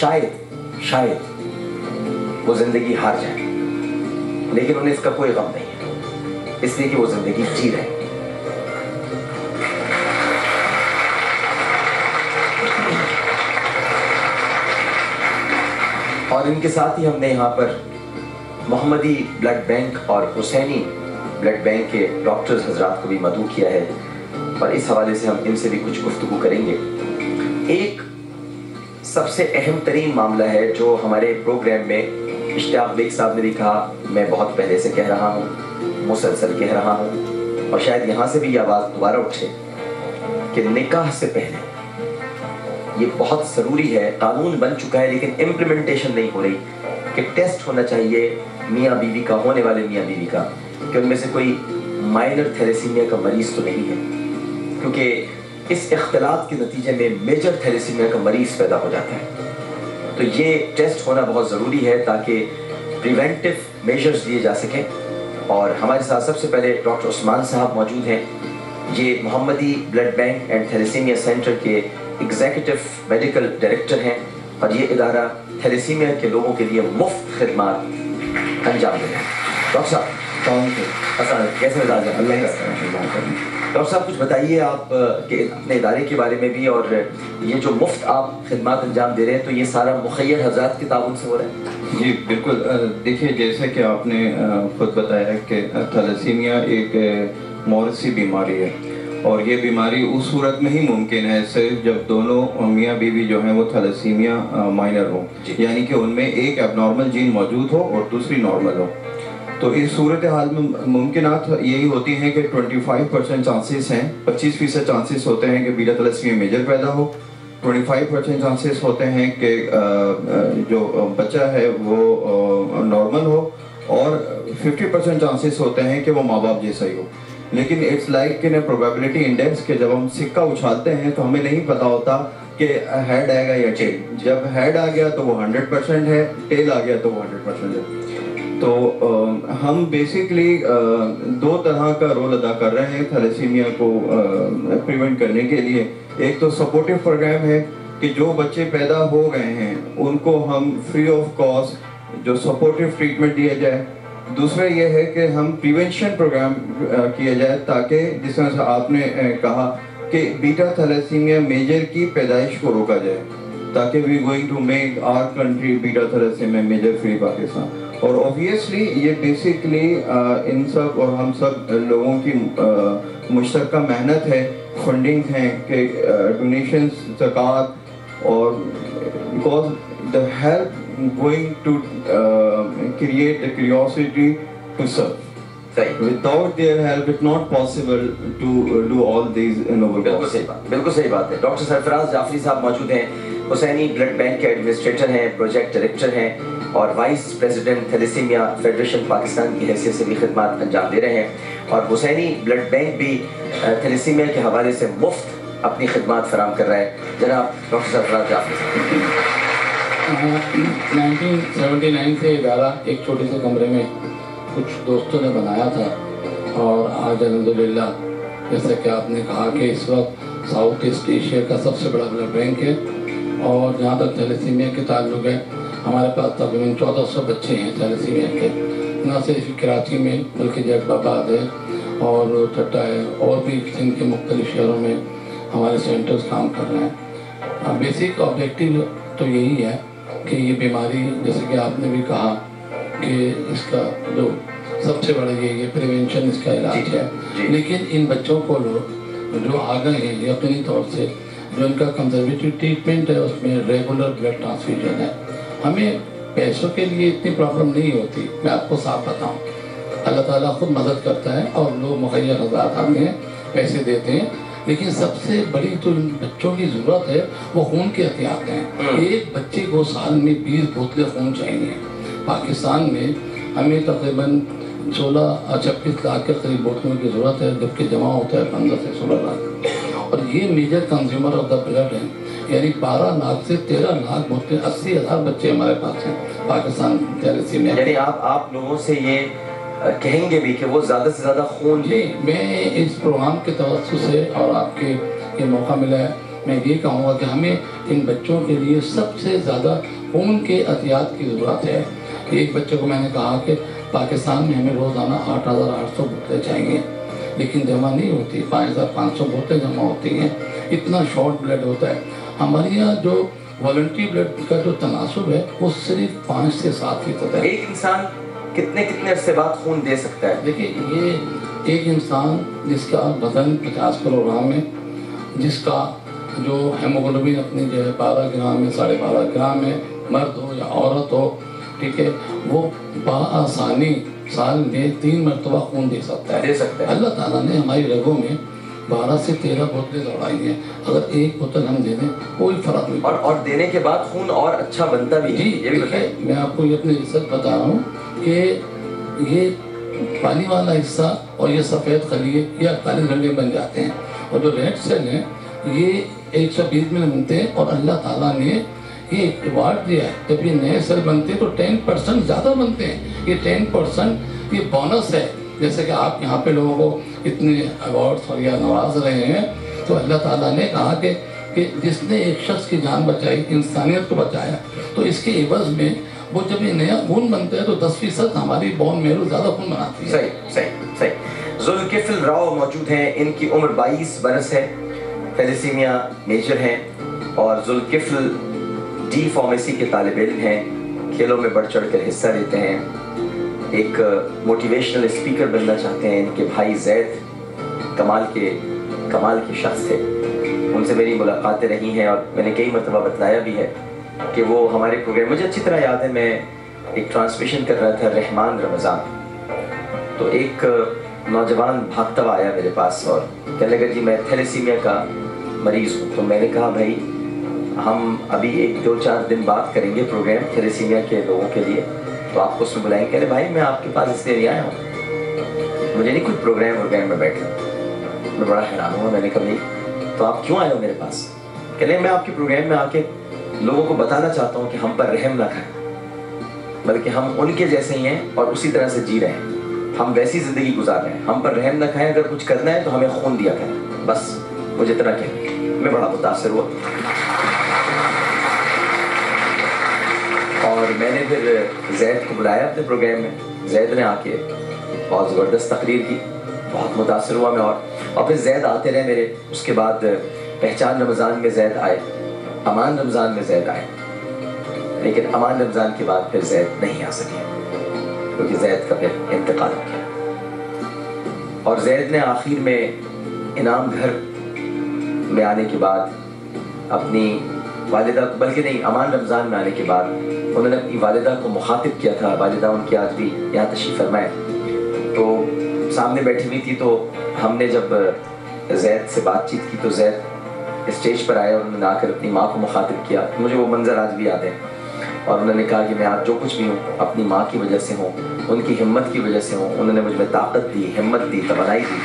شاید وہ زندگی ہار جائے، لیکن انہیں اس کا کوئی غم نہیں ہے، اس لیے کہ وہ زندگی جی رہے ہیں۔ اور ان کے ساتھ ہی ہم نے یہاں پر محمدی بلڈ بینک اور حسینی بلڈ بینک کے ڈاکٹرز حضرات کو بھی مدعو کیا ہے، اور اس حوالے سے ہم ان سے بھی کچھ گفتگو کریں گے۔ ایک سب سے اہم ترین معاملہ ہے جو ہمارے پروگرام میں اشتیاق بیگ صاحب نے بھی کہا، میں بہت پہلے سے کہہ رہا ہوں، مسلسل کہہ رہا ہوں، اور شاید یہاں سے بھی یہ آواز دوبارہ اٹھے کہ نکاح سے پہلے یہ بہت ضروری ہے، قانون بن چکا ہے لیکن امپلیمنٹیشن نہیں ہو رہی، کہ ٹیسٹ ہونا چاہیے میاں بیوی کا، ہونے والے میاں بیوی کا، کہ ان میں سے کوئی مائنر تھیلیسیمیا کا مریض تو نہیں ہے، کیونکہ اس اختلاط کے نتیجے میں میجر تھیلیسیمیا کا مریض پیدا ہو جاتا ہے۔ تو یہ ٹیسٹ ہونا بہت ضروری ہے تاکہ پریونٹیو میجرز لیے جا سکیں۔ اور ہمارے ساتھ سب سے پہلے ڈاکٹر عثمان صاحب موجود ہیں، یہ Mohammadi blood bank and thalassemia center کے ایگزیکٹو میڈیکل ڈائریکٹر ہیں، اور یہ ادارہ تھیلیسیمیا کے لوگوں کے لیے مفت خدمات انجام دے رہے ہیں۔ ڈاکٹر صاحب کیسے مزاج ہے؟ ڈاکٹر صاحب کچھ بتائیے آپ کہ اپنے ادارے کے بارے میں بھی، اور یہ جو مفت آپ خدمات انجام دے رہے ہیں تو یہ سارا مخیر حضرات کے تعاون سے ہو رہا ہے؟ جی بالکل، دیکھیے جیسے کہ آپ نے خود بتایا کہ تھیلیسیمیا ایک موروثی بیماری ہے، اور یہ بیماری اس صورت میں ہی ممکن ہے صرف جب دونوں میاں بیوی جو ہیں وہ تھیلیسیمیا مائنر ہوں، یعنی کہ ان میں ایک اب نارمل جین موجود ہو اور دوسری نارمل ہو۔ تو اس صورتحال میں ممکنات یہی ہوتی ہیں کہ 25% چانسز ہیں، 25% چانسز ہوتے ہیں کہ بیٹا تھیلیسیمیا میجر پیدا ہو، 25% چانسز ہوتے ہیں کہ جو بچہ ہے وہ نارمل ہو، اور 50% چانسز ہوتے ہیں کہ وہ ماں باپ جیسا ہی ہو۔ لیکن it's like in probability index کہ جب ہم سکہ اچھالتے ہیں تو ہمیں نہیں پتا ہوتا کہ ہیڈ آئے گا یا ٹیل، جب ہیڈ آ گیا تو وہ 100% ہے، ٹیل آ گیا تو وہ 100% ہے۔ تو ہم بیسکلی دو طرح کا رول ادا کر رہے ہیں تھیلیسیمیا کو پریونٹ کرنے کے لیے۔ ایک تو سپورٹیو پروگرام ہے کہ جو بچے پیدا ہو گئے ہیں ان کو ہم فری آف کاسٹ جو سپورٹیو ٹریٹمنٹ دیا جائے۔ دوسرا یہ ہے کہ ہم پریونشن پروگرام کیا جائے تاکہ جس طرح سے آپ نے کہا کہ بیٹا تھیلیسیمیا میجر کی پیدائش کو روکا جائے، تاکہ we going to make our country beta thalassemia major free Pakistan. اور اوبیسلی یہ بیسکلی ان سب اور ہم سب لوگوں کی مشترکہ محنت ہے، فنڈنگ ہیں کہ ڈونیشنز، زکوٰۃ، اور because the help going to create the curiosity to serve. Without their help it's not possible to do all these noble causes. بالکل صحیح بات ہے۔ ڈاکٹر سرفراز جعفری صاحب موجود ہیں، حسینی بلڈ بینک کے ایڈمنسٹریٹر ہیں، پروجیکٹ ڈائریکٹر ہیں، اور vice president thalassaemia federation Pakistan کی حیثیت سے بھی خدمات انجام دے رہے ہیں، اور حسینی بلڈ بینک بھی تھیلیسیمیا کے حوالے سے مفت اپنی خدمات فراہم کر رہا ہے۔ جناب ڈاکٹر سرفراز جعفری صاحب۔ 1979 سے ادارہ ایک چھوٹے سے کمرے میں کچھ دوستوں نے بنایا تھا، اور آج الحمدللہ جیسا کہ آپ نے کہا کہ اس وقت ساؤتھ ایسٹ ایشیا کا سب سے بڑا بلڈ بینک ہے، اور جہاں تک تھیلیسیمیا کے تعلق ہے ہمارے پاس تقریباً 1400 بچے ہیں تھیلیسیمیا کے، نہ صرف کراچی میں بلکہ جیٹ آباد ہے اور ٹھٹا ہے، اور بھی سندھ کے مختلف شہروں میں ہمارے سینٹرز کام کر رہے ہیں۔ بیسک آبجیکٹیو تو یہی ہے کہ یہ بیماری جیسے کہ آپ نے بھی کہا کہ اس کا جو سب سے بڑا یہ پریونشن اس کا علاج ہے، لیکن ان بچوں کو جو آ گئے ہیں یقینی طور سے جو ان کا کنزرویٹو ٹریٹمنٹ ہے اس میں ریگولر بلڈ ٹرانسفیوژن ہے۔ ہمیں پیسوں کے لیے اتنی پرابلم نہیں ہوتی، میں آپ کو صاف بتاؤں، اللہ تعالیٰ خود مدد کرتا ہے اور لوگ مخیر حضرات آتے ہیں پیسے دیتے ہیں، لیکن سب سے بڑی تو بچوں کی ضرورت ہے وہ خون کے احتیاط ہیں۔ ایک بچے کو سال میں 20 بوتلیں خون چاہیے۔ پاکستان میں ہمیں تقریباً 26 لاکھ کے قریب بوتلوں کی ضرورت ہے، جبکہ جمع ہوتا ہے 15 سے 16 لاکھ، اور یہ major consumer of the blood ہے، یعنی 12 لاکھ سے 13 لاکھ بوتلیں، 80,000 بچے ہمارے پاس ہیں پاکستان تھیلیسیمیا۔ یعنی آپ لوگوں سے یہ کہیں گے بھی کہ وہ زیادہ سے زیادہ خون؟ جی، میں اس پروگرام کے توسط سے اور آپ کے یہ موقع ملا ہے میں یہ کہوں گا کہ ہمیں ان بچوں کے لیے سب سے زیادہ خون کے عطیات کی ضرورت ہے. ایک بچے کو میں نے کہا کہ پاکستان میں ہمیں روزانہ 8,800 بوتلیں چاہیے، لیکن جمع نہیں ہوتی. 5,500 بوتلیں جمع ہوتی ہیں. اتنا شارٹ بلڈ ہوتا ہے. ہمارے یہاں جو والنٹری بلڈ کا جو تناسب ہے وہ صرف 5 سے 7% ہے. ایک انسان کتنے عرصے بعد خون دے سکتا ہے؟ دیکھیے، یہ ایک انسان جس کا وزن 50 کلو گرام ہے، جس کا جو ہیموگلوبن اپنی جو ہے 12 گرام ہے، 12.5 گرام ہے، مرد ہو یا عورت ہو، ٹھیک ہے، وہ بآسانی سال میں 3 مرتبہ خون دے سکتا ہے. اللہ تعالیٰ نے ہماری رگوں میں 12 سے 13 بوتلیں دوڑائی ہیں. اگر ایک بوتل ہم دے دیں کوئی فرق نہیں. اور دینے کے بعد خون اور اچھا بنتا بھی ہے. یہ بھی بتائیں. میں آپ کو یہ اپنی ریسرچ بتا رہا ہوں کہ یہ پانی والا حصہ اور یہ سفید خلیے یہ 48 گھنٹے بن جاتے ہیں، اور جو ریڈ سیل ہیں یہ 120 میں بنتے ہیں. اور اللہ تعالیٰ نے یہ ایوارڈ دیا ہے، جب یہ نئے سیل بنتے ہیں تو 10% زیادہ بنتے ہیں. یہ 10% یہ بونس ہے. جیسے کہ آپ یہاں پہ لوگوں کو اتنے ایوارڈس اور یا نواز رہے ہیں، تو اللہ تعالیٰ نے کہا کہ جس نے ایک شخص کی جان بچائی، انسانیت کو بچایا، تو اس کے عوض میں وہ جب یہ نیا خون بنتا ہے تو 10% ہماری بون میرو زیادہ خون بناتی ہے. صحیح. ذوالکفل راؤ موجود ہیں. ان کی عمر 22 برس ہے، تھیلیسیمیا میجر ہیں، اور ذوالکفل ڈی فارمیسی کے طالب علم ہیں. کھیلوں میں بڑھ چڑھ کر حصہ لیتے ہیں. ایک موٹیویشنل اسپیکر بننا چاہتے ہیں. ان کے بھائی زید کمال کے شخص تھے. ان سے میری ملاقاتیں رہی ہیں اور میں نے کئی مرتبہ بتلایا بھی ہے کہ وہ ہمارے پروگرام، مجھے اچھی طرح یاد ہے، میں ایک ٹرانسمیشن کر رہا تھا رحمان رمضان، تو ایک نوجوان بھاگتا ہوا آیا میرے پاس اور کہنے لگا جی میں تھیلیسیمیا کا مریض ہوں. تو میں نے کہا بھائی ہم ابھی 1-2-4 دن بعد کریں گے پروگرام تھیلیسیمیا کے لوگوں کے لیے، تو آپ کو اس میں بلائیں. کہنے بھائی میں آپ کے پاس اس لیے نہیں آیا ہوں، مجھے نہیں کچھ پروگرام میں بیٹھنا. میں بڑا حیران ہوا. میں نے کہا بھائی تو آپ کیوں آئے ہو میرے پاس؟ کہنے میں آپ کے پروگرام میں آ کے لوگوں کو بتانا چاہتا ہوں کہ ہم پر رحم نہ کھائیں، بلکہ ہم ان کے جیسے ہی ہیں اور اسی طرح سے جی رہے ہیں. ہم ویسی زندگی گزار رہے ہیں. ہم پر رحم نہ کھائیں. اگر کچھ کرنا ہے تو ہمیں خون دیا کریں. بس مجھے اتنا کہنا. میں بڑا متاثر ہوا اور میں نے پھر زید کو بلایا اپنے پروگرام میں. زید نے آ کے بہت زبردست تقریر کی. بہت متاثر ہوا میں. اور پھر زید آتے رہے میرے. اس کے بعد پہچان رمضان میں زید آئے، امان رمضان میں زید آئے، لیکن امان رمضان کے بعد پھر زید نہیں آ سکے کیونکہ زید کا پھر انتقال ہو گیا. اور زید نے آخر میں انعام گھر میں آنے کے بعد اپنی والدہ کو، بلکہ نہیں، امان رمضان میں آنے کے بعد انہوں نے اپنی والدہ کو مخاطب کیا تھا. والدہ ان کی آج بھی یہاں تشریف فرمائے، تو سامنے بیٹھی ہوئی تھی. تو ہم نے جب زید سے بات چیت کی تو زید اسٹیج پر آئے اور انہوں نے آ کر اپنی ماں کو مخاطب کیا. مجھے وہ منظر آج بھی یاد ہے. اور انہوں نے کہا کہ میں آج جو کچھ بھی ہوں اپنی ماں کی وجہ سے ہوں، ان کی ہمت کی وجہ سے ہوں. انہوں نے مجھ میں طاقت دی، ہمت دی، توانائی دی.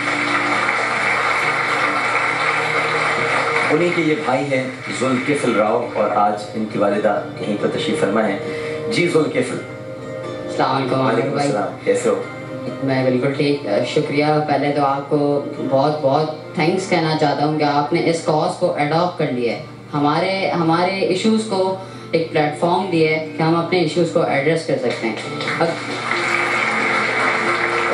انہیں کے یہ بھائی ہیں ذوالکفل راؤ، اور آج ان کی والدہ یہیں پر تشریف فرما ہے. جی ذوالکفل. السلام علیکم. وعلیکم السلام. کیسے ہو؟ میں بالکل ٹھیک. شکریہ. پہلے تو آپ کو بہت بہت تھینکس کہنا چاہتا ہوں کہ آپ نے اس کاز کو اڈاپٹ کر لیا ہے. ہمارے ایشوز کو ایک پلیٹ فارم دیا ہے کہ ہم اپنے ایشوز کو ایڈریس کر سکتے ہیں.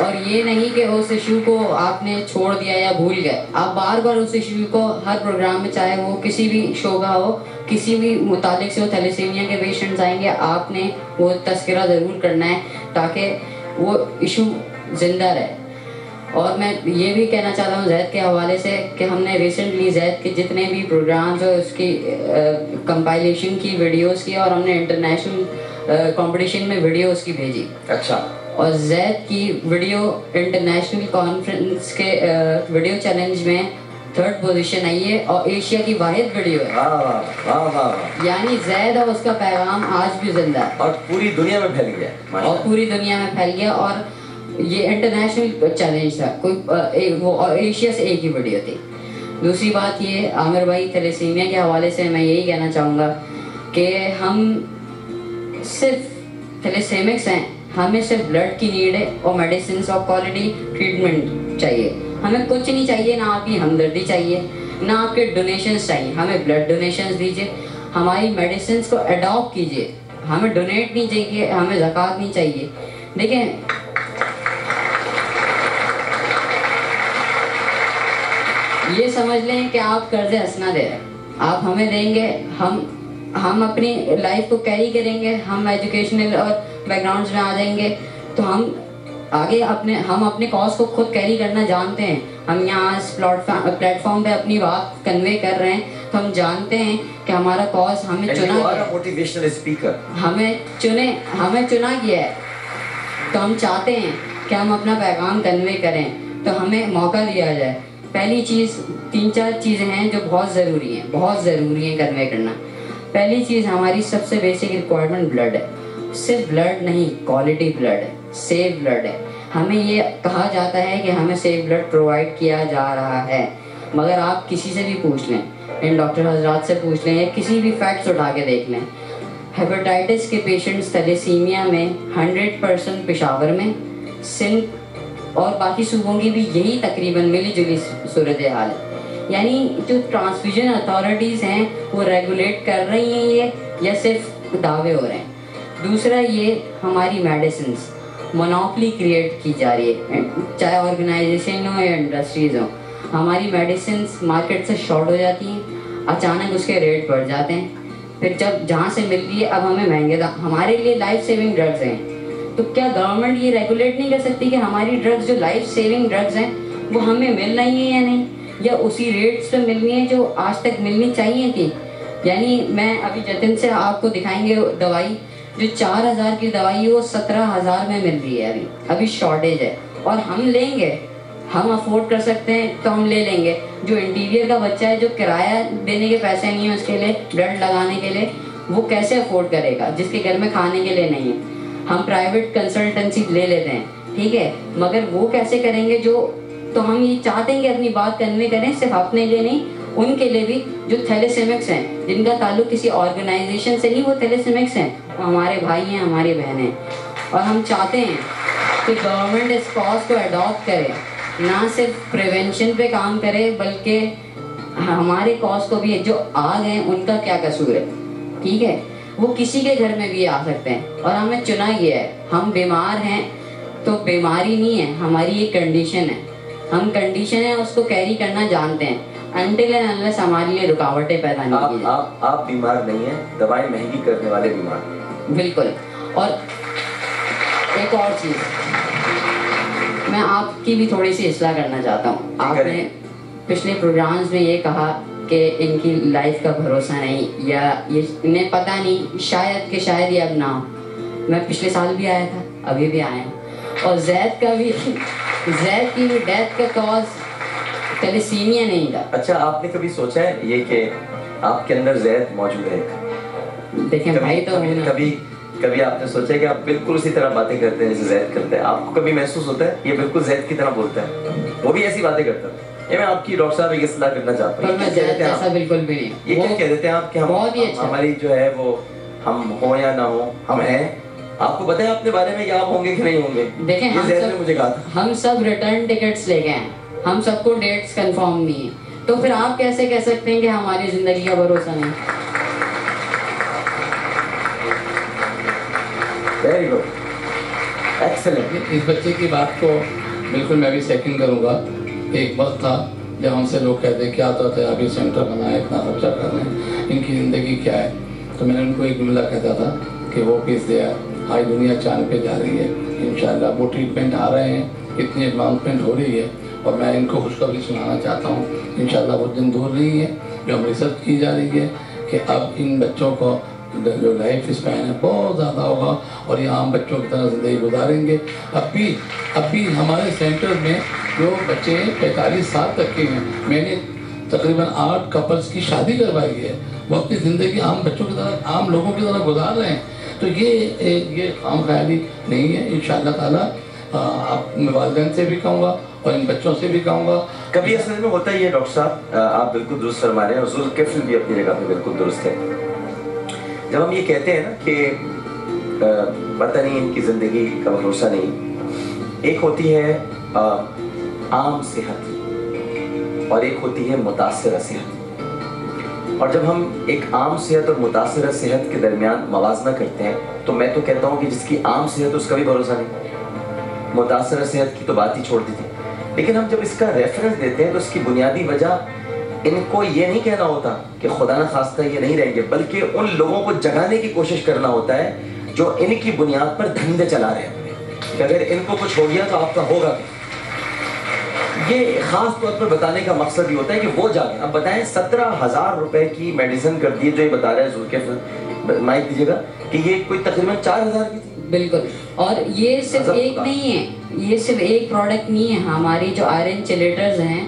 اور یہ نہیں کہ اس ایشو کو آپ نے چھوڑ دیا یا بھول گئے. آپ بار بار اس ایشو کو ہر پروگرام میں، چاہے وہ کسی بھی شو کا ہو، کسی بھی متعلق سے ہو، تھیلیسیمیا کے پیشنٹس آئیں گے، آپ نے وہ تذکرہ ضرور کرنا ہے تاکہ وہ ایشو زندہ رہے. اور میں یہ بھی کہنا چاہتا ہوں زید کے حوالے سے کہ ہم نے ریسنٹلی زید کے جتنے بھی پروگرامز ہو اس کی کمپائلیشن کی، ویڈیوز کی، اور ہم نے انٹرنیشنل کمپٹیشن میں ویڈیوز کی بھیجی. اچھا. اور زید کی ویڈیو انٹرنیشنل کانفرنس کے ویڈیو چیلنج میں 3rd پوزیشن آئی ہے اور ایشیا کی واحد ویڈیو ہے. یعنی زید اور اس کا پیغام آج بھی زندہ ہے اور پوری دنیا میں پھیل گیا. اور پوری دنیا میں پھیل گیا. اور یہ انٹرنیشنل چیلنج تھا، کوئی وہ ایشیا سے ایک ہی ویڈیو تھی. دوسری بات یہ عامر بھائی، تھیلیسیمیا کے حوالے سے میں یہی کہنا چاہوں گا کہ ہم صرف تھیلیسیمکس ہیں. ہمیں صرف بلڈ کی نیڈ ہے اور میڈیسنس اور کوالٹی ٹریٹمنٹ چاہیے. ہمیں کچھ نہیں چاہیے، نہ آپ کی ہمدردی چاہیے، نہ آپ کے ڈونیشنز چاہیے. ہمیں بلڈ ڈونیشنز دیجیے, ہماری میڈیسنس کو اڈاپٹ کیجیے. ہمیں ڈونیٹ نہیں چاہیے, ہمیں زکوٰۃ نہیں چاہیے. دیکھیں یہ سمجھ لیں کہ آپ قرض حسنہ دے رہے ہیں, آپ ہمیں دیں گے, ہم اپنی لائف کو کیری کریں گے, ہم ایجوکیشنل اور بیک گراؤنڈز میں آ جائیں گے تو ہم آگے ہم اپنے کاز کو خود کیری کرنا جانتے ہیں. ہم یہاں اس پلیٹ فارم پہ اپنی بات کنوے کر رہے ہیں تو ہم جانتے ہیں کہ ہمارا کاز ہمیں چنا گیا, ہمیں چنا گیا ہے, تو ہم چاہتے ہیں کہ ہم اپنا پیغام کنوے کریں, تو ہمیں موقع دیا جائے. پہلی چیز 3-4 چیزیں ہیں جو بہت ضروری ہیں کنوے کرنا. پہلی چیز ہماری سب سے بیسک ریکوائرمنٹ بلڈ ہے. صرف بلڈ نہیں, کوالٹی بلڈ ہے, سیف بلڈ ہے. ہمیں یہ کہا جاتا ہے کہ ہمیں سیف بلڈ پرووائڈ کیا جا رہا ہے, مگر آپ کسی سے بھی پوچھ لیں, ان ڈاکٹر حضرات سے پوچھ لیں یا کسی بھی فیکٹس اٹھا کے دیکھ لیں, ہیپاٹائٹس کے پیشنٹس تھیلیسیمیا میں 100% پشاور میں, سندھ اور باقی صوبوں کی بھی یہی تقریباً ملی جلی صورتحال ہے. یعنی جو ٹرانسفیوژن اتھارٹیز ہیں وہ ریگولیٹ کر رہی ہیں یہ, یا صرف دعوے ہو رہے ہیں. دوسرا یہ ہماری میڈیسنس مونوپلی کریٹ کی جا رہی ہے, چاہے آرگنائزیشن ہو یا انڈسٹریز ہوں. ہماری میڈیسنس مارکیٹ سے شارٹ ہو جاتی ہیں, اچانک اس کے ریٹ بڑھ جاتے ہیں, پھر جب جہاں سے مل رہی ہے اب ہمیں مہنگے ہمارے لیے لائف سیونگ ڈرگز ہیں, تو کیا گورنمنٹ یہ ریگولیٹ نہیں کر سکتی کہ ہماری ڈرگز جو لائف سیونگ ڈرگز ہیں وہ ہمیں مل رہی ہیں یا نہیں, یا اسی ریٹس پہ مل رہی ہیں جو آج تک ملنی چاہیے تھی. یعنی میں ابھی جتن سے آپ کو دکھائیں گے دوائی, جو 4,000 کی دوائی ہے وہ 17,000 میں مل رہی ہے. ابھی شارٹیج ہے, اور ہم لیں گے, ہم افورڈ کر سکتے ہیں تو ہم لے لیں گے. جو انٹیریئر کا بچہ ہے, جو کرایہ دینے کے پیسے نہیں ہیں اس کے لیے, بلڈ لگانے کے لیے, وہ کیسے افورڈ کرے گا جس کے گھر میں کھانے کے لیے نہیں ہے. ہم پرائیویٹ کنسلٹنسی لے لیتے ہیں, ٹھیک ہے, مگر وہ کیسے کریں گے جو, تو ہم یہ چاہتے ہیں کہ اپنی بات کنوے کریں, صرف اپنے لیے نہیں, ان کے لیے بھی جو تھیلیسیمکس ہیں, جن کا تعلق کسی آرگنائزیشن سے نہیں, وہ تھیلیسیمکس ہیں, ہمارے بھائی ہیں, ہماری بہنیں. اور ہم چاہتے ہیں کہ گورنمنٹ اس کاز کو اڈاپٹ کرے, نہ صرف پریونشن پہ کام کرے بلکہ ہمارے کاز کو بھی, جو آ گئے ان کا کیا قصور ہے, ٹھیک ہے, وہ کسی کے گھر میں بھی آ سکتے ہیں. اور ہمیں چنا گیا ہے, ہم بیمار ہیں تو بیماری نہیں ہے, ہماری ایک کنڈیشن ہے, ہم کنڈیشن ہے اس کو کیری کرنا جانتے ہیں, انٹل اینڈ انلیس ہمارے لیے رکاوٹیں پیدا نہیں کی جائیں. آپ بیمار نہیں ہیں, دوائیں مہنگی کرنے والے بیمار. بالکل. اور ایک اور چیز میں آپ کی بھی تھوڑی سی اصلاح کرنا چاہتا ہوں. آپ نے پچھلے پروگرامز میں یہ کہا کہ ان کی لائف کا بھروسہ نہیں, یا یہ انہیں پتہ نہیں, شاید کہ شاید یہ اب نہ ہو. میں پچھلے سال بھی آیا تھا, ابھی بھی آیا ہوں, اور زید کی بھی ڈیتھ کا کاز تھیلیسیمیا نہیں تھا. اچھا, آپ نے کبھی سوچا ہے یہ کہ آپ کے اندر زید موجود ہے؟ دیکھیں بھائی, تو کبھی آپ نے سوچا کہ آپ بالکل اسی طرح باتیں کرتے ہیں جیسے زید کرتے ہیں؟ آپ کو کبھی محسوس ہوتا ہے یہ بالکل زید کی طرح بولتا ہے, وہ بھی ایسی باتیں کرتا ہے؟ یہ میں آپ کی ڈاکٹر صاحب یہ اصلاح کرنا چاہتا ہوں. ایسا بالکل بھی نہیں. یہ کیا کہہ دیتے ہیں آپ کہ ہماری جو ہے وہ ہم ہوں یا نہ ہوں, ہم ہیں. آپ کو پتہ ہے اپنے بارے میں کہ آپ ہوں گے کہ نہیں ہوں گے؟ دیکھیں, مجھے کہا تھا ہم سب ریٹرن ٹکٹس لے گئے ہیں, ہم سب کو ڈیٹس کنفرم نہیں ہیں, تو پھر آپ کیسے کہہ سکتے ہیں کہ ہماری زندگی کا بھروسہ نہیں؟ Very good, excellent. اس بچے کی بات کو بالکل میں بھی سیکنڈ کروں گا. ایک وقت تھا جب ہم سے لوگ کہتے کیا ہوتا ہے, ابھی سینٹر بنا ہے, اتنا خرچہ کر رہے ہیں, ان کی زندگی کیا ہے؟ تو میں نے ان کو ایک جملہ کہتا تھا کہ وہ پیس دیا, آج دنیا چاند پہ جا رہی ہے, انشاءاللہ وہ ٹریٹمنٹ آ رہے ہیں, اتنی ایڈوانسمنٹ ہو رہی ہے, اور میں ان کو خوشخبری سنانا چاہتا ہوں, انشاءاللہ وہ دن دور نہیں ہے جو ہم ریسرچ کی جا رہی ہے کہ اب ان بچوں کو جو لائف اسپین ہے بہت زیادہ ہوگا, اور یہ عام بچوں کی طرح زندگی گزاریں گے. اب بھی ہمارے سینٹر میں جو بچے 45 سال تک کے ہیں, میں نے تقریباً 8 کپلز کی شادی کروائی ہے, وہ اپنی زندگی عام بچوں کی طرح, عام لوگوں کی طرح گزار رہے ہیں. تو یہ خام خیالی نہیں ہے. انشاءاللہ تعالیٰ آپ والدین سے بھی کہوں گا اور ان بچوں سے بھی کہوں گا. کبھی اصل میں ہوتا ہی ہے ڈاکٹر صاحب, آپ بالکل درست فرما رہے ہیں, اور ذوالکفل بھی اپنی جگہ پہ بالکل درست ہے. جب ہم یہ کہتے ہیں نا کہ پتہ نہیں ان کی زندگی کا بھروسہ نہیں, ایک ہوتی ہے عام صحت, اور ایک ہوتی ہے متاثرہ صحت. اور جب ہم ایک عام صحت اور متاثرہ صحت کے درمیان موازنہ کرتے ہیں تو میں تو کہتا ہوں کہ جس کی عام صحت اس کا بھی بھروسہ نہیں, متاثرہ صحت کی تو بات ہی چھوڑ دی تھی. لیکن ہم جب اس کا ریفرنس دیتے ہیں تو اس کی بنیادی وجہ ان کو یہ نہیں کہنا ہوتا کہ خدا نہ خواستہ یہ نہیں رہیں گے, بلکہ ان لوگوں کو جگانے کی کوشش کرنا ہوتا ہے جو ان کی بنیاد پر دھندے چلا رہے ہیں کہ اگر ان کو کچھ ہو گیا تو آپ کا ہوگا بھی. یہ خاص طور پر بتانے کا مقصد یہ ہوتا ہے کہ وہ جاگیں. اب بتائیں 17,000 روپے کی میڈیسن کر دی جو یہ بتا رہا ہے ذوالفقار, مائک دیجیے گا, کہ یہ کوئی تقریباً 4,000 کی تھی. بالکل. اور یہ صرف ایک نہیں ہے, یہ صرف ایک پروڈکٹ نہیں ہے. ہماری جو آئرن چلیٹرز ہیں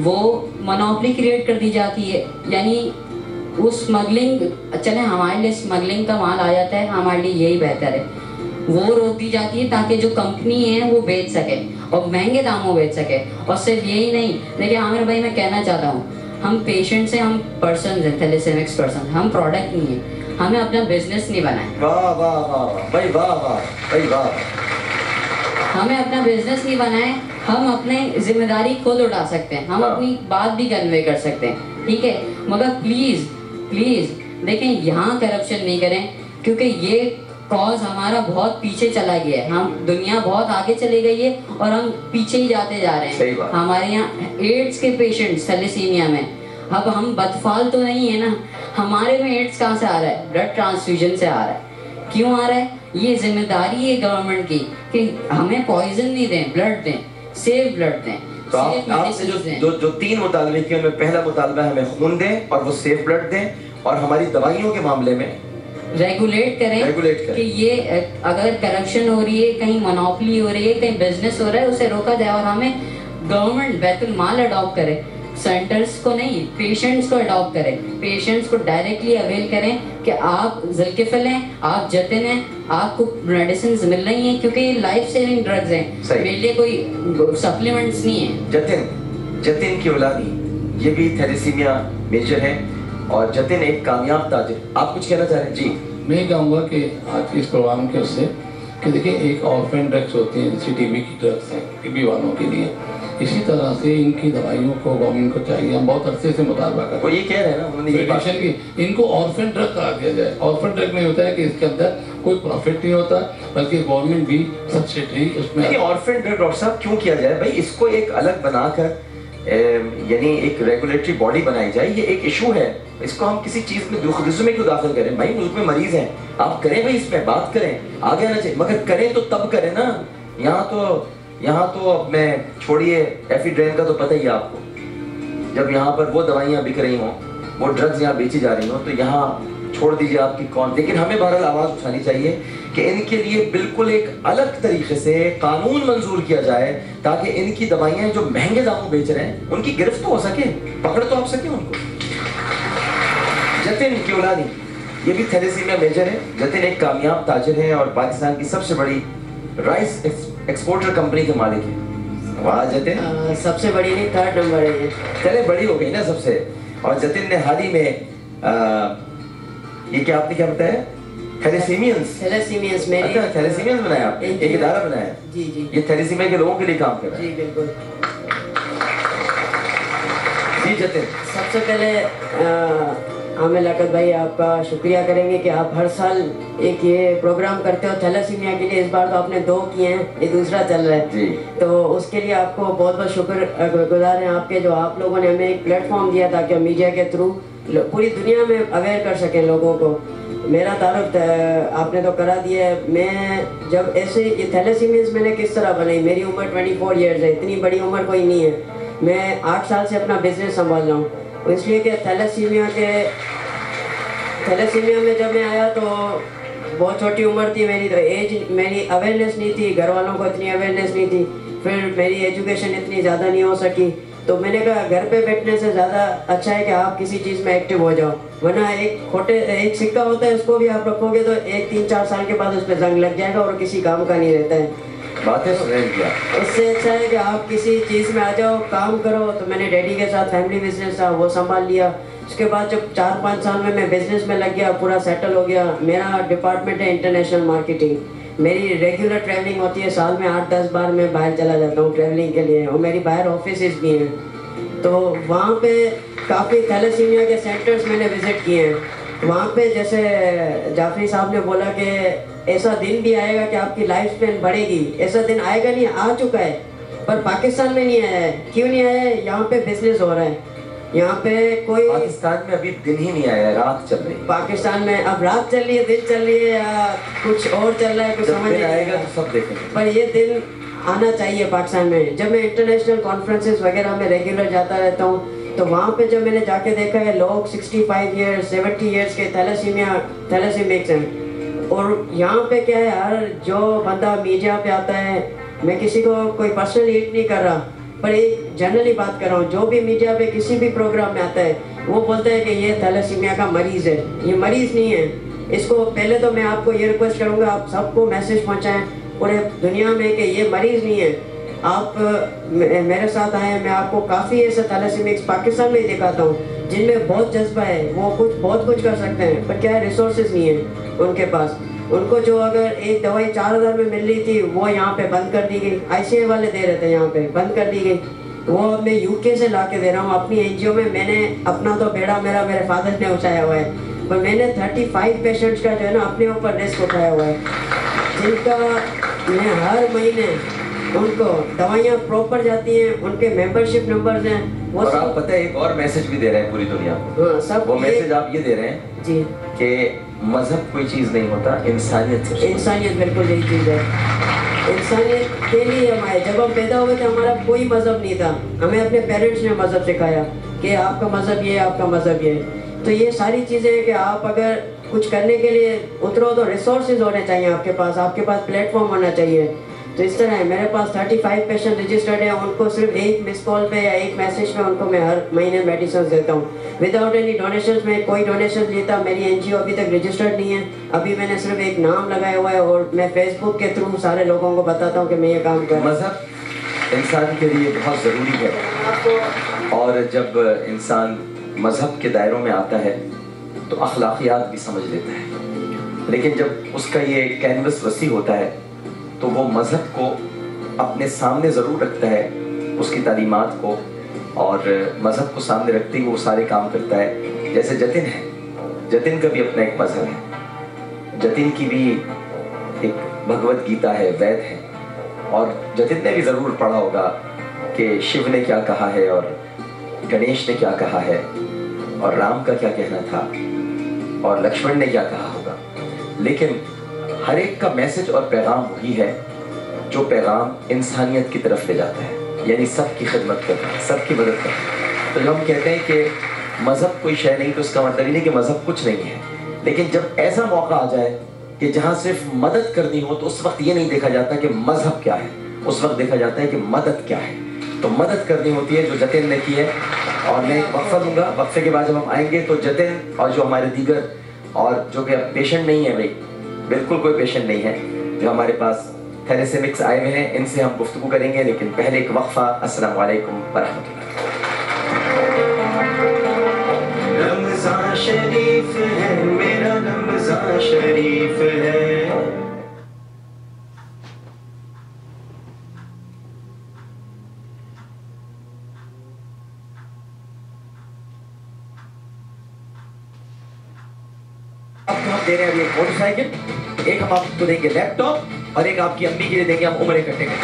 وہ مونوپلی کریٹ کر دی جاتی ہے, یعنی وہ اسمگلنگ, چلیں ہمارے لیے اسمگلنگ کا مال آ جاتا ہے, ہمارے لیے یہی بہتر ہے, وہ روک دی جاتی ہے تاکہ جو کمپنی ہے وہ بیچ سکے اور مہنگے داموں بیچ سکے. اور صرف یہی نہیں, دیکھیں عامر بھائی میں کہنا چاہتا ہوں, ہم پیشنٹس ہیں, ہم پرسنز ہیں, تھیلیسیمکس پرسن, ہم پروڈکٹ نہیں ہیں. ہمیں اپنا بزنس نہیں بنائیں. واہ واہ واہ بھائی, واہ واہ بھائی, واہ. ہمیں اپنا بزنس نہیں بنائیں, ہم اپنے ذمہ داری خود اٹھا سکتے ہیں, ہم اپنی بات بھی کنوے کر سکتے ہیں, ٹھیک ہے. مگر پلیز پلیز دیکھیں یہاں کرپشن نہیں کریں, کیونکہ یہ کاز ہمارا بہت پیچھے چلا گیا ہے. ہم دنیا بہت آگے چلی گئی ہے اور ہم پیچھے ہی جاتے جا رہے ہیں. ہمارے یہاں ایڈس کے پیشنٹ تھیلیسیمیا میں, اب ہم بدفال تو نہیں ہے نا, ہمارے میں ایڈس کہاں سے آ رہا ہے؟ بلڈ ٹرانسفیوژن سے آ رہا ہے. کیوں آ رہا ہے؟ یہ ذمہ داری ہے گورنمنٹ کی کہ ہمیں پوائزن نہیں دیں, بلڈ دیں, سیف بلڈ دیں. تو آپ نے جو 3 مطالبے کیے ان میں پہلا مطالبہ ہے ہمیں خون دیں اور وہ سیف بلڈ دیں, اور ہماری دوائیوں کے معاملے میں ریگولیٹ کریں کہ یہ اگر کرپشن ہو رہی ہے, کہیں مونوپلی ہو رہی ہے, کہیں بزنس ہو رہا ہے, اسے روکا جائے. اور ہمیں گورنمنٹ بیت المال اڈاپٹ کرے, سینٹرز کو نہیں, پیشنٹس کو اڈاپٹ کریں, پیشنٹس کو ڈائریکٹلی اویل کریں کہ آپ ذوالفقار ہیں, آپ جتن ہیں, آپ کو میڈیسنز مل رہی ہیں, کیونکہ یہ لائف سیونگ ڈرگز ہیں, میرے لیے کوئی سپلیمنٹس نہیں ہیں. جتن کی اولادی یہ بھی تھیلیسیمیا میجر ہے, اور جتن ایک کامیاب تاجر. آپ کچھ کہنا چاہ رہے ہیں؟ جی میں کہوں گا کہ آج کے اس پروگرام کے اس سے کہ دیکھیں ایک آرفن ڈرگس ہوتی ہیں جیسے ٹی بی کی ڈرگس ہیں ٹی بی والوں کے لیے, اسی طرح سے ان کی دوائیوں کو گورنمنٹ کو چاہیے, ہم بہت عرصے سے مطالبہ کریں, وہ یہ کہہ رہے ہیں نا انہوں نے یہ بات کی ان کو آرفن ڈرگ قرار دیا جائے. آرفن ڈرگ نہیں ہوتا ہے کہ اس کے اندر کوئی پروفٹ نہیں ہوتا, بلکہ گورنمنٹ بھی سبسڈری اس میں. آرفن ڈرگ ڈاکٹر صاحب کیوں کیا جائے بھائی؟ اس کو ایک الگ بنا کر یعنی ایک ریگولیٹری باڈی بنائی جائے. یہ ایک ایشو ہے, اس کو ہم کسی چیز میں دوسرے میں کیوں داخل کریں؟ بھائی ملک میں مریض ہیں, آپ کریں بھائی, اس میں بات کریں, آگے آنا چاہیے, مگر کریں تو تب کریں نا. یہاں تو اب میں چھوڑیے ایفیڈرین کا تو پتہ ہی ہے آپ کو, جب یہاں پر وہ دوائیاں بک رہی ہوں, وہ ڈرگز یہاں بیچی جا رہی ہوں, تو یہاں چھوڑ دیجیے آپ کی کون. لیکن ہمیں بہرحال آواز اٹھانی چاہیے کہ ان کے لیے بالکل ایک الگ طریقے سے قانون منظور کیا جائے تاکہ ان کی دوائیاں جو مہنگے داموں بیچ رہے ہیں ان کی گرفت تو ہو سکے, پکڑ تو آپ سکیں ان کو. جتن کی اولادی یہ بھی تھیلیسیمیا میجر ہے. جتن ایک کامیاب تاجر ہے اور پاکستان کی سب سے بڑی رائس ایکسپورٹر کمپنی کے مالک ہے. واہ جتن, سب سے بڑی نہیں, 3rd نمبر ہے. چلے بڑی ہو گئی نا سب سے. اور جتن نے حال ہی میں یہ کیا آپ نے کیا بتایا, تھیلیسیمینز بنایا, آپ نے ایک ادارہ بنایا. جی جی, یہ تھیلیسیمیا کے لوگوں کے لیے کام کر رہا ہے. جی بالکل. جی جتن, سب سے پہلے عامر لیاقت بھائی آپ کا شکریہ کریں گے کہ آپ ہر سال ایک یہ پروگرام کرتے ہو تھیلیسیمیا کے لیے. اس بار تو آپ نے 2 کیے ہیں, یہ دوسرا چل رہا ہے, تو اس کے لیے آپ کو بہت بہت شکر گزار ہیں آپ کے, جو آپ لوگوں نے ہمیں ایک پلیٹ فارم دیا تاکہ میڈیا کے تھرو پوری دنیا میں اویئر کر سکیں لوگوں کو. میرا تعارف آپ نے تو کرا دیا ہے. میں جب ایسے یہ تھیلیسیمیاز میں نے کس طرح بنائی, میری عمر 24 ایئرز ہے, اتنی بڑی عمر کوئی نہیں ہے. میں 8 سال سے اپنا بزنس سنبھال رہا ہوں, اس لیے کہ تھیلیسیمیا میں جب میں آیا تو بہت چھوٹی عمر تھی میری, تو میری اویئرنیس نہیں تھی, گھر والوں کو اتنی اویئرنیس نہیں تھی, پھر میری ایجوکیشن اتنی زیادہ نہیں ہو سکی, تو میں نے کہا گھر پہ بیٹھنے سے زیادہ اچھا ہے کہ آپ کسی چیز میں ایکٹیو ہو جاؤ, ورنہ ایک سکہ ہوتا ہے, اس کو بھی آپ رکھو گے تو 3-4 سال کے بعد اس پہ زنگ لگ جائے گا اور کسی کام کا نہیں رہتا ہے. اس سے اچھا ہے کہ آپ کسی چیز میں آ جاؤ, کام کرو. تو میں نے ڈیڈی کے ساتھ فیملی بزنس تھا وہ سنبھال لیا. اس کے بعد جب 4-5 سال میں بزنس میں لگ گیا, پورا سیٹل ہو گیا. میرا ڈپارٹمنٹ ہے انٹرنیشنل مارکیٹنگ. میری ریگولر ٹریولنگ ہوتی ہے, سال میں 8-10 بار میں باہر چلا جاتا ہوں ٹریولنگ کے لیے, اور میری باہر آفیسز بھی ہیں. تو وہاں پہ کافی تھیلیسیمیا کے سینٹرز میں نے وزٹ کیے ہیں. وہاں پہ جیسے جعفری صاحب نے بولا کہ ایسا دن بھی آئے گا کہ آپ کی لائف اسپین بڑھے گی. ایسا دن آئے گا نہیں, آ چکا ہے, پر پاکستان میں نہیں آیا ہے. کیوں نہیں آیا ہے؟ یہاں پہ بزنس ہو رہا ہے. یہاں پہ کوئی پاکستان میں ابھی دن ہی نہیں آیا ہے, رات چل رہی ہے. پاکستان میں اب رات چل رہی ہے, دن چل رہی ہے, یا کچھ اور چل رہا ہے, کچھ سمجھ نہیں آئے آئے گا تو سب دیکھیں گے. پر یہ دن آنا چاہیے پاکستان میں. جب میں انٹرنیشنل کانفرنسز وغیرہ میں ریگولر جاتا رہتا ہوں تو وہاں پہ جب میں نے جا کے دیکھا ہے لوگ 65 ایئرس 70 ایئرس کے تھیلیسیمکس ہیں. اور یہاں پہ کیا ہے, ہر جو بندہ میڈیا پہ آتا ہے, میں کسی کو کوئی پرسنل ہیٹ نہیں کر رہا, پر ایک جنرلی بات کر رہا ہوں, جو بھی میڈیا پہ کسی بھی پروگرام میں آتا ہے وہ بولتا ہے کہ یہ تھیلیسیمیا کا مریض ہے. یہ مریض نہیں ہے. اس کو پہلے تو میں آپ کو یہ ریکویسٹ کروں گا, آپ سب کو میسج پہنچائیں پورے دنیا میں کہ یہ مریض نہیں ہے. آپ میرے ساتھ آئے ہیں, میں آپ کو کافی ایسے تھیلیسیمکس پاکستان میں ہی دکھاتا ہوں جن میں بہت جذبہ ہے, وہ بہت کچھ کر سکتے ہیں, پر کیا ہے ریسورسز نہیں ہیں ان کے پاس. ان کو جو اگر ایک دوائی 4000 میں مل رہی تھی وہ یہاں پہ بند کر دی گئی. ICI والے دے رہے تھے, یہاں پہ بند کر دی گئی. وہ میں UK سے لا کے دے رہا ہوں اپنی NGO میں. میں نے اپنا تو بیڑا میرے فادر نے اٹھایا ہوا ہے, پر میں نے 35 پیشنٹس کا جو ہے نا اپنے اوپر رسک اٹھایا ہوا ہے, جن کا میں ہر مہینے ان کو دوائیاں پراپر جاتی ہیں, ان کے ممبرشپ نمبرز ہیں. وہ اور آپ پتہ ہے ایک اور میسج بھی دے رہے ہیں پوری دنیا کو. سب وہ میسج آپ یہ دے رہے ہیں جی کہ مذہب کوئی چیز نہیں ہوتا, انسانیت. انسانیت بالکل یہی چیز ہے. انسانیت کے لیے ہم آئے. جب ہم پیدا ہوئے تھے ہمارا کوئی مذہب نہیں تھا. ہمیں اپنے پیرنٹس نے مذہب سکھایا کہ آپ کا مذہب یہ ہے, آپ کا مذہب یہ ہے. تو یہ ساری چیزیں ہیں کہ آپ اگر کچھ کرنے کے لیے اترو تو ریسورسز ہونے چاہیے آپ کے پاس پلیٹ فارم ہونا چاہیے. تو اس طرح ہے, میرے پاس 35 پیشنٹ رجسٹرڈ ہیں. ان کو صرف ایک مس کال پہ یا ایک میسیج پہ ان کو میں ہر مہینے میڈیسنز دیتا ہوں وداؤٹ اینی ڈونیشنز. میں کوئی ڈونیشن لیتا, میری NGO ابھی تک رجسٹرڈ نہیں ہے. ابھی میں نے صرف ایک نام لگایا ہوا ہے اور میں فیس بک کے تھرو سارے لوگوں کو بتاتا ہوں کہ میں یہ کام کر رہا ہوں. مذہب انسان کے لیے بہت ضروری ہے, اور جب انسان مذہب کے دائروں میں آتا ہے تو اخلاقیات بھی سمجھ لیتا ہے. لیکن جب اس کا یہ کینوس وسیع ہوتا ہے تو وہ مذہب کو اپنے سامنے ضرور رکھتا ہے, اس کی تعلیمات کو, اور مذہب کو سامنے رکھتے ہی وہ سارے کام کرتا ہے. جیسے جتن ہے, جتن کا بھی اپنا ایک مذہب ہے. جتن کی بھی ایک بھگوت گیتا ہے, وید ہے, اور جتن نے بھی ضرور پڑھا ہوگا کہ شیو نے کیا کہا ہے اور گنیش نے کیا کہا ہے اور رام کا کیا کہنا تھا اور لکشمن نے کیا کہا ہوگا. لیکن ہر ایک کا میسج اور پیغام وہی ہے جو پیغام انسانیت کی طرف لے جاتا ہے, یعنی سب کی خدمت کرنا, سب کی مدد کرنا. تو جب ہم کہتے ہیں کہ مذہب کوئی شے نہیں تو اس کا مطلب ہی نہیں کہ مذہب کچھ نہیں ہے. لیکن جب ایسا موقع آ جائے کہ جہاں صرف مدد کرنی ہو تو اس وقت یہ نہیں دیکھا جاتا کہ مذہب کیا ہے, اس وقت دیکھا جاتا ہے کہ مدد کیا ہے. تو مدد کرنی ہوتی ہے جو جتن نے کی ہے. اور میں ایک وقفہ دوں گا, وقفے کے بعد جب ہم آئیں گے تو جتن اور جو ہمارے دیگر اور جو کہ پیشنٹ نہیں ہے, بھائی بالکل کوئی پیشنٹ نہیں ہے, جو ہمارے پاس تھیلیسیمکس آئے ہوئے ہیں, ان سے ہم گفتگو کریں گے. لیکن پہلے ایک وقفہ. السلام علیکم ورحمۃ اللہ. رمضان شریف ہے میرا, رمضان شریف ہے. اب ہم دے رہے ہیں ابھی ایک موٹر سائیکل, ایک ہم آپ کو دیں گے لیپ ٹاپ, اور ایک آپ کی امی کے لیے دیں گے ہم عمرے کرنے کے.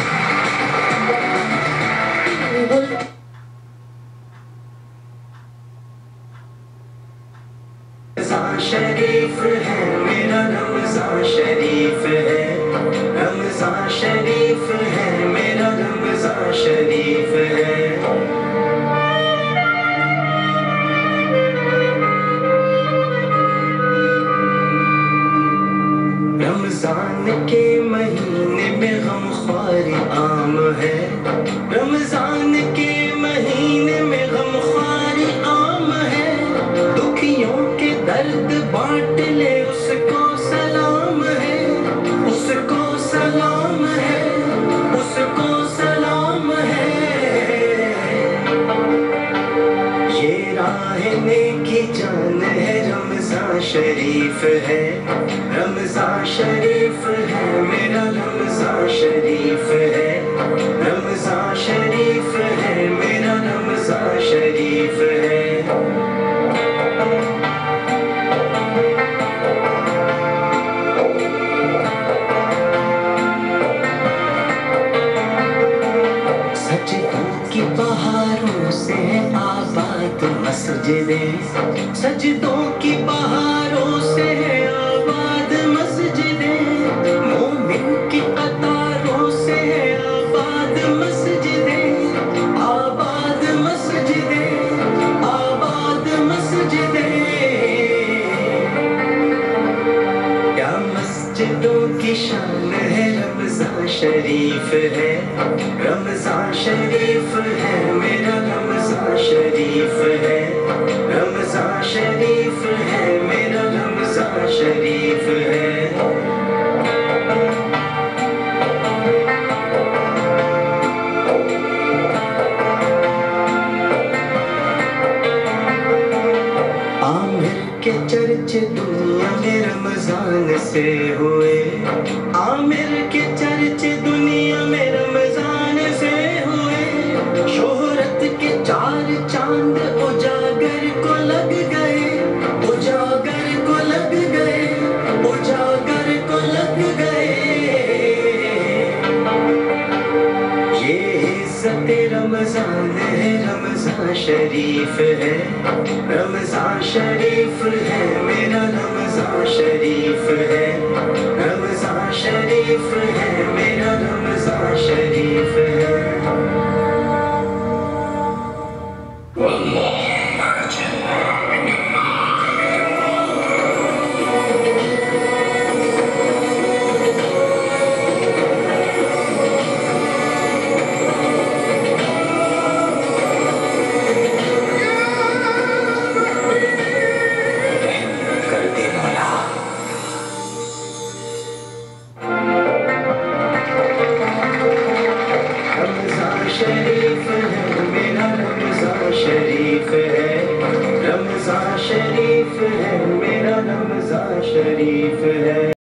رمضان شریف ہے میرا, رمضان شریف ہے. رمضان شریف ہے میرا, رمضان شریف ہے. رمضان کے مہینے میں غمخواری عام ہے. رمضان کے مہینے میں غمخواری عام ہے. دکھیوں کے درد بانٹ لے اس کو سلام ہے, اس کو سلام ہے, اس کو سلام ہے. یہ راہ نیکی جان ہے, رمضان شریف ہے. رمضان شریف ہے میرا, رمضان شریف ہے. رمضان شریف ہے میرا, رمضان شریف مسجدیں سجدوں کی بہاروں سے ہے آباد مسجدیں مومن کی قطاروں سے ہے آباد مسجدیں آباد مسجدیں آباد مسجدیں کیا مسجدوں کی شان ہے رمضان شریف ہے رمضان شریف ہے میرا رمضان شریف ہے رمضان شریف ہے میرا رمضان شریف ہے عامر کے چرچے دنیا میں رمضان سے ہوئے عامر کے چرچے دنیا میں رمضان سے ہوئے شہرت کے چار چاند اجاگر کو لگ گئے اجاگر کو لگ گئے اجاگر کو لگ گئے یہ عزت رمضان ہے رمضان شریف ہے رمضان شریف ہے میرا رمضان شریف ہے رمضان شریف ہے میرا رمضان شریف ہے شریف ہے میرا رمضان شریف ہے رمضان شریف ہے میرا رمضان شریف ہے